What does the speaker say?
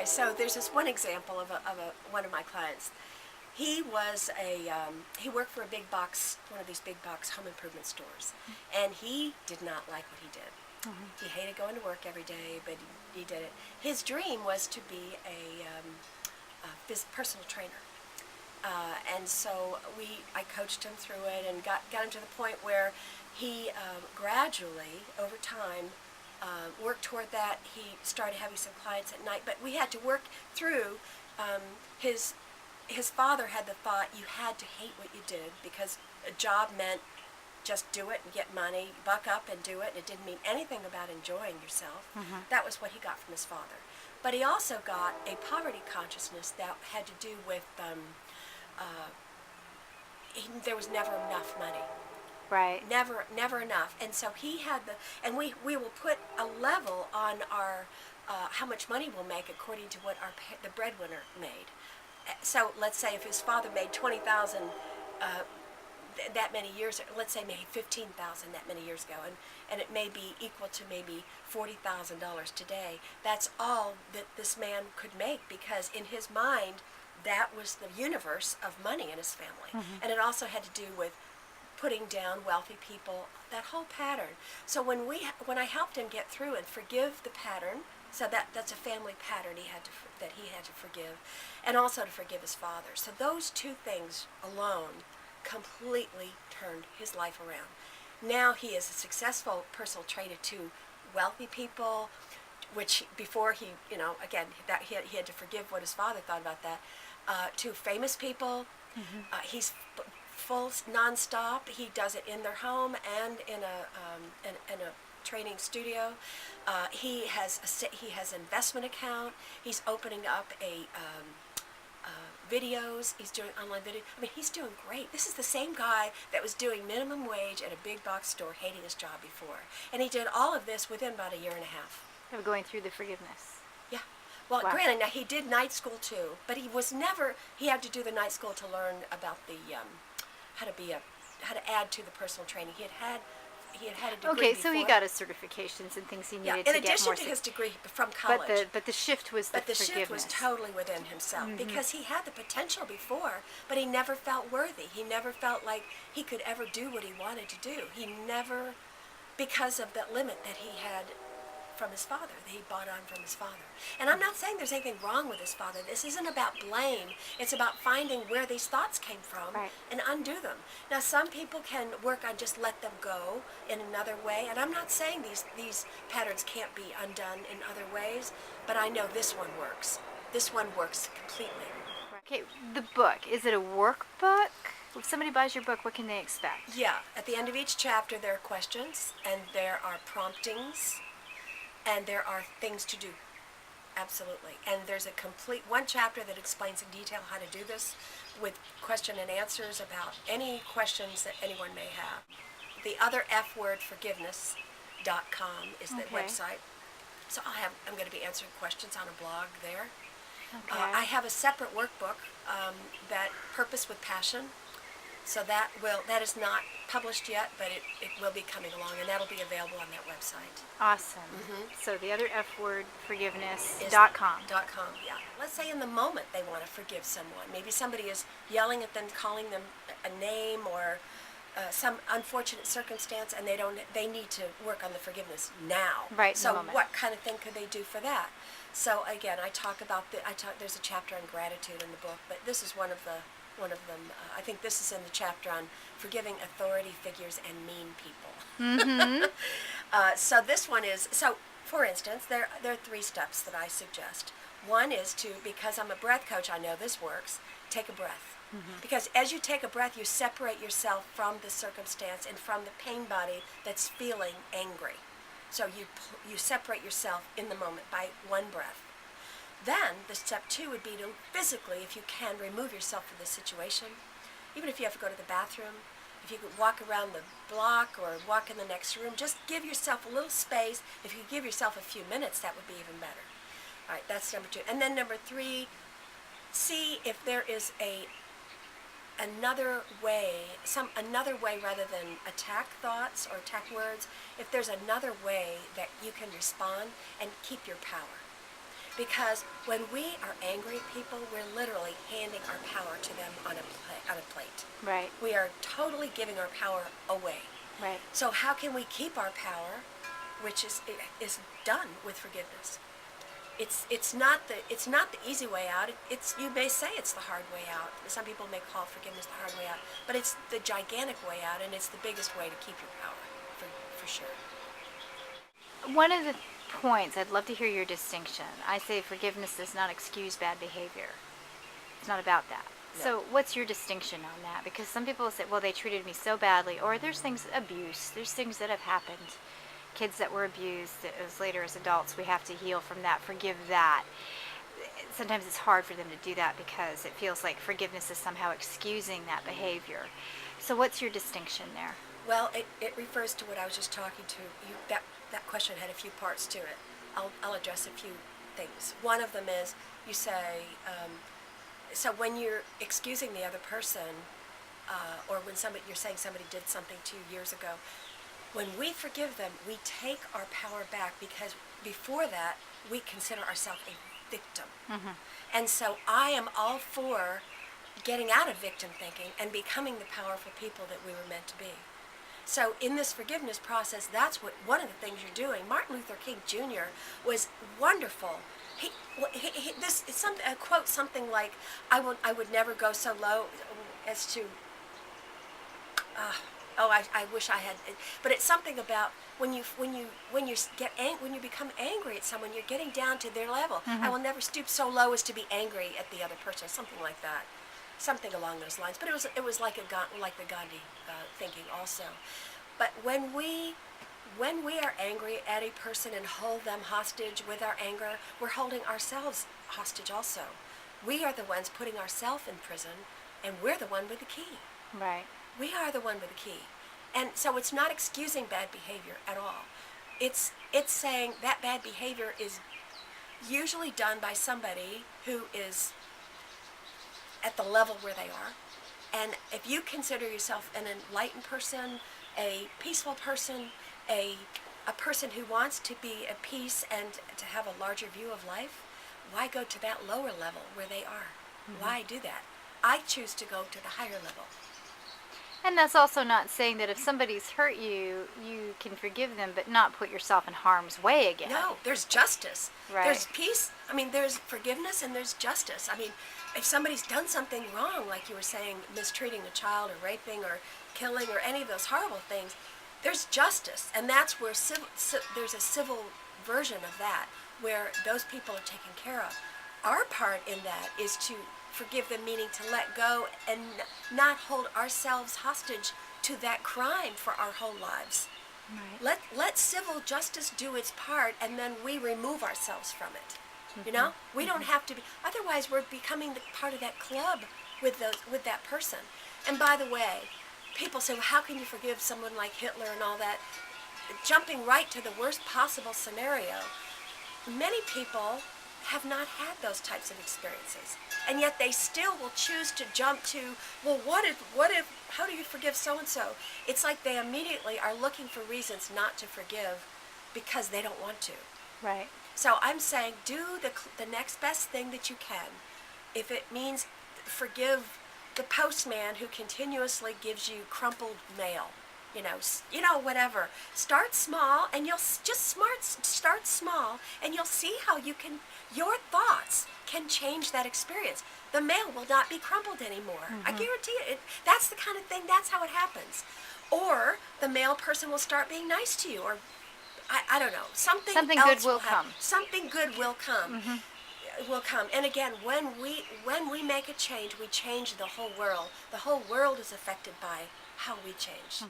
so there's this one example of one of my clients. He was he worked for one of these big box home improvement stores, and he did not like what he did. He hated going to work every day, but he did it. His dream was to be a personal trainer. And so I coached him through it and got him to the point where he gradually, over time, worked toward that. He started having some clients at night, but we had to work through his father had the thought you had to hate what you did because a job meant just do it and get money, buck up and do it, and it didn't mean anything about enjoying yourself. That was what he got from his father. But he also got a poverty consciousness that had to do with there was never enough money. Right. Never enough. And so he had and we will put a level on our how much money we'll make according to what the breadwinner made. So let's say if his father made 20,000 that many years, let's say maybe 15,000 that many years ago, and it may be equal to maybe $40,000 today. That's all that this man could make because in his mind that was the universe of money in his family. And it also had to do with putting down wealthy people, that whole pattern. So when I helped him get through and forgive the pattern, so that's a family pattern that he had to forgive, and also to forgive his father. So those two things alone completely turned his life around. Now he is a successful personal trainer to wealthy people, which before he had to forgive what his father thought about that, to famous people. He's full nonstop. He does it in their home and in a training studio. He has an investment account. He's opening up videos. He's doing online video. I mean, he's doing great. This is the same guy that was doing minimum wage at a big box store, hating his job before, and he did all of this within about a year and a half. Of going through the forgiveness. Yeah. Well, wow. Granted, now he did night school too, but he had to do the night school to learn about the how to add to the personal training. He had a degree Okay, before. so he got his certifications and things he needed to get more. In addition to his degree from college. But the shift was the forgiveness. Shift was totally within himself because he had the potential before, but he never felt worthy. He never felt like he could ever do what he wanted to do. He never, because of that limit that he had from his father, that he bought on from his father. And I'm not saying there's anything wrong with his father. This isn't about blame. It's about finding where these thoughts came from and undo them. Now, some people can work on just let them go in another way, and I'm not saying these patterns can't be undone in other ways, but I know this one works. This one works completely. Okay, the book, is it a workbook? If somebody buys your book, what can they expect? Yeah, at the end of each chapter there are questions, and there are promptings, and there are things to do. Absolutely. And there's one chapter that explains in detail how to do this with question and answers about any questions that anyone may have. The other F word, forgiveness.com is the website. So I'm going to be answering questions on a blog there. Okay. I have a separate workbook, that Purpose with Passion. So that is not published yet, but it will be coming along, and that'll be available on that website. Awesome. So the other F word, forgiveness.com. .com, yeah. Let's say in the moment they want to forgive someone. Maybe somebody is yelling at them, calling them a name, or some unfortunate circumstance, and they need to work on the forgiveness now. Right. So what kind of thing could they do for that? So again, there's a chapter on gratitude in the book, but this is one of them. I think this is in the chapter on forgiving authority figures and mean people. So this one is, for instance, there are 3 steps that I suggest. One is because I'm a breath coach, I know this works, take a breath. Because as you take a breath, you separate yourself from the circumstance and from the pain body that's feeling angry. So you separate yourself in the moment by one breath. Then the step 2 would be to physically, if you can, remove yourself from the situation. Even if you have to go to the bathroom, if you could walk around the block or walk in the next room, just give yourself a little space. If you give yourself a few minutes, that would be even better. All right, that's number 2. And then number 3, see if there is another way rather than attack thoughts or attack words, if there's another way that you can respond and keep your power. Because when we are angry at people, we're literally handing our power to them on a plate. Right. We are totally giving our power away. Right. So how can we keep our power, which is done with forgiveness? It's not the easy way out. You may say it's the hard way out. Some people may call forgiveness the hard way out, but it's the gigantic way out, and it's the biggest way to keep your power, for sure. One of the points, I'd love to hear your distinction. I say forgiveness does not excuse bad behavior. It's not about that. No. So what's your distinction on that? Because some people say, well, they treated me so badly, or there's things, abuse, there's things that have happened. Kids that were abused, that as later as adults, we have to heal from that, forgive that. Sometimes it's hard for them to do that because it feels like forgiveness is somehow excusing that behavior. So what's your distinction there? Well, it refers to what I was just talking to. That question had a few parts to it. I'll address a few things. One of them is you say, so when you're excusing the other person, or when you're saying somebody did something 2 years ago, when we forgive them, we take our power back, because before that, we consider ourselves a victim. Mm-hmm. And so I am all for getting out of victim thinking and becoming the powerful people that we were meant to be. So in this forgiveness process, that's one of the things you're doing. Martin Luther King Jr. was wonderful. A quote something like, I would never go so low as to, I wish I had, but it's something about when you become angry at someone, you're getting down to their level. Mm-hmm. I will never stoop so low as to be angry at the other person, something like that. Something along those lines, but it was like the Gandhi thinking also. But when we are angry at a person and hold them hostage with our anger, we're holding ourselves hostage also. We are the ones putting ourselves in prison, and we're the one with the key. Right. We are the one with the key, and so it's not excusing bad behavior at all. It's saying that bad behavior is usually done by somebody who is at the level where they are. And if you consider yourself an enlightened person, a peaceful person, a person who wants to be at peace and to have a larger view of life, why go to that lower level where they are? Mm-hmm. Why do that? I choose to go to the higher level. And that's also not saying that if somebody's hurt you, you can forgive them, but not put yourself in harm's way again. No, there's justice. Right. There's peace. I mean, there's forgiveness and there's justice. I mean, if somebody's done something wrong, like you were saying, mistreating a child or raping or killing or any of those horrible things, there's justice. And that's where there's a civil version of that, where those people are taken care of. Our part in that is to forgive them, meaning to let go and not hold ourselves hostage to that crime for our whole lives. Right. Let civil justice do its part, and then we remove ourselves from it. You know, we don't have to be. Otherwise, we're becoming part of that club with that person. And by the way, people say, well, how can you forgive someone like Hitler and all that? Jumping right to the worst possible scenario. Many people have not had those types of experiences, and yet they still will choose to jump to, well, what if, how do you forgive so-and-so? It's like they immediately are looking for reasons not to forgive because they don't want to. Right. So I'm saying do the next best thing that you can. If it means forgive the postman who continuously gives you crumpled mail, whatever. Start small, and start small, and you'll see how your thoughts can change that experience. The mail will not be crumpled anymore. I guarantee it. That's the kind of thing, that's how it happens. Or the mail person will start being nice to you, or I don't know. Something else good will come. Something good will come. Will come. And again, when we make a change, we change the whole world. The whole world is affected by how we change.